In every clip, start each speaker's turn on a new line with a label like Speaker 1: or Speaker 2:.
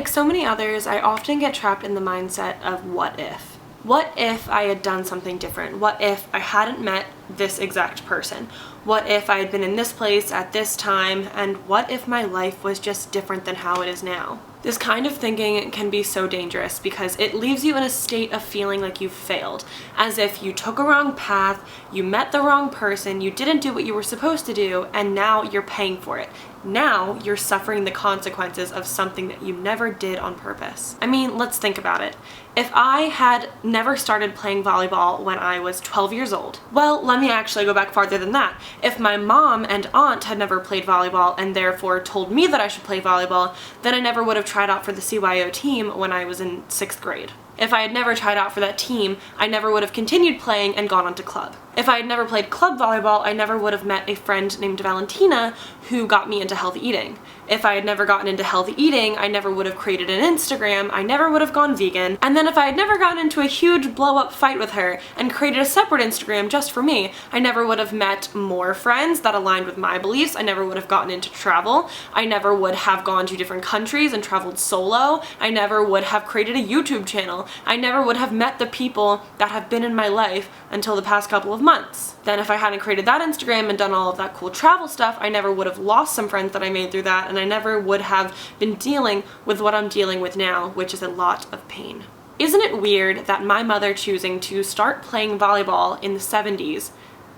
Speaker 1: Like so many others, I often get trapped in the mindset of what if. What if I had done something different? What if I hadn't met this exact person? What if I had been in this place at this time? And what if my life was just different than how it is now? This kind of thinking can be so dangerous because it leaves you in a state of feeling like you've failed, as if you took a wrong path, you met the wrong person, you didn't do what you were supposed to do, and now you're paying for it. Now you're suffering the consequences of something that you never did on purpose. I mean, let's think about it. If I had never started playing volleyball when I was 12 years old, well, let me actually go back farther than that. If my mom and aunt had never played volleyball and therefore told me that I should play volleyball, then I never would have tried out for the CYO team when I was in 6th grade. If I had never tried out for that team, I never would have continued playing and gone on to club. If I had never played club volleyball, I never would have met a friend named Valentina who got me into healthy eating. If I had never gotten into healthy eating, I never would have created an Instagram, I never would have gone vegan, and then if I had never gotten into a huge blow-up fight with her and created a separate Instagram just for me, I never would have met more friends that aligned with my beliefs, I never would have gotten into travel, I never would have gone to different countries and traveled solo, I never would have created a YouTube channel, I never would have met the people that have been in my life until the past couple of months. Then if I hadn't created that Instagram and done all of that cool travel stuff, I never would have lost some friends that I made through that, and I never would have been dealing with what I'm dealing with now, which is a lot of pain. Isn't it weird that my mother choosing to start playing volleyball in the 70s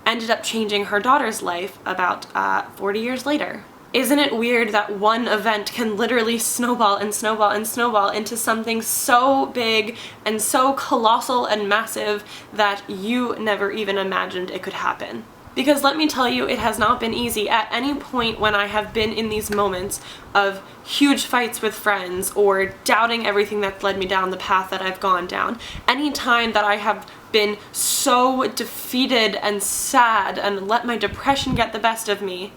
Speaker 1: ended up changing her daughter's life about 40 years later? Isn't it weird that one event can literally snowball and snowball and snowball into something so big and so colossal and massive that you never even imagined it could happen? Because let me tell you, it has not been easy. At any point when I have been in these moments of huge fights with friends or doubting everything that's led me down the path that I've gone down, any time that I have been so defeated and sad and let my depression get the best of me,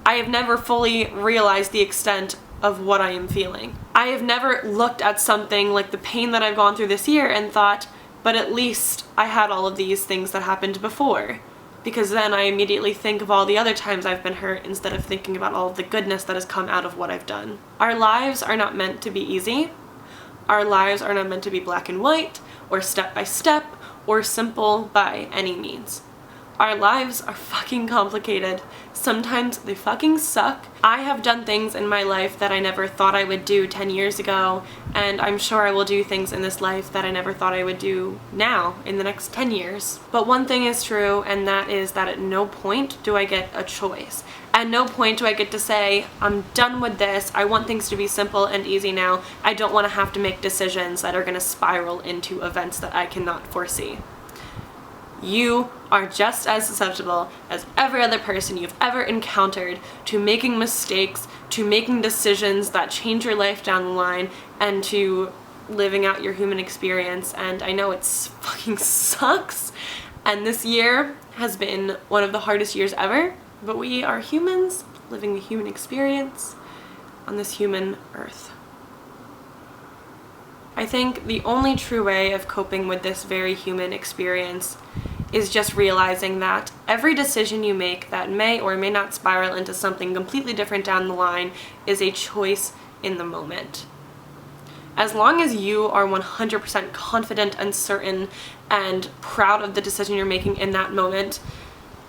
Speaker 1: I have never fully realized the extent of what I am feeling. I have never looked at something like the pain that I've gone through this year and thought, but at least I had all of these things that happened before. Because then I immediately think of all the other times I've been hurt instead of thinking about all of the goodness that has come out of what I've done. Our lives are not meant to be easy. Our lives are not meant to be black and white, or step by step, or simple by any means. Our lives are fucking complicated. Sometimes they fucking suck. I have done things in my life that I never thought I would do 10 years ago, and I'm sure I will do things in this life that I never thought I would do now in the next 10 years. But one thing is true, and that is that at no point do I get a choice. At no point do I get to say, I'm done with this, I want things to be simple and easy now, I don't want to have to make decisions that are going to spiral into events that I cannot foresee. You are just as susceptible as every other person you've ever encountered to making mistakes, to making decisions that change your life down the line, and to living out your human experience. And I know it's fucking sucks, and this year has been one of the hardest years ever, but we are humans living the human experience on this human earth. I think the only true way of coping with this very human experience is just realizing that every decision you make that may or may not spiral into something completely different down the line is a choice in the moment. As long as you are 100% confident and certain and proud of the decision you're making in that moment,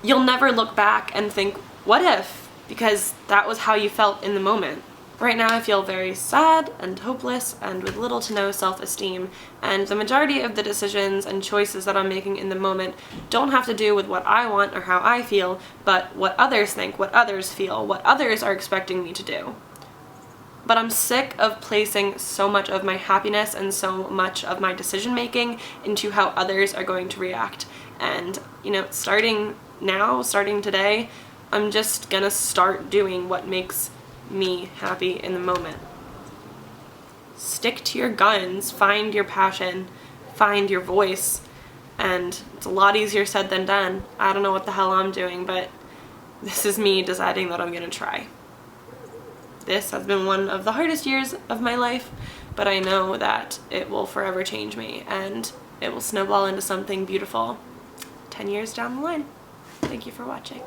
Speaker 1: you'll never look back and think, what if? Because that was how you felt in the moment. Right now I feel very sad and hopeless and with little to no self-esteem, and the majority of the decisions and choices that I'm making in the moment don't have to do with what I want or how I feel, but what others think, what others feel, what others are expecting me to do. But I'm sick of placing so much of my happiness and so much of my decision making into how others are going to react. And, starting now, starting today, I'm just gonna start doing what makes me happy in the moment. Stick to your guns, find your passion, find your voice, and it's a lot easier said than done. I don't know what the hell I'm doing, but this is me deciding that I'm gonna try. This has been one of the hardest years of my life, but I know that it will forever change me, and it will snowball into something beautiful 10 years down the line. Thank you for watching.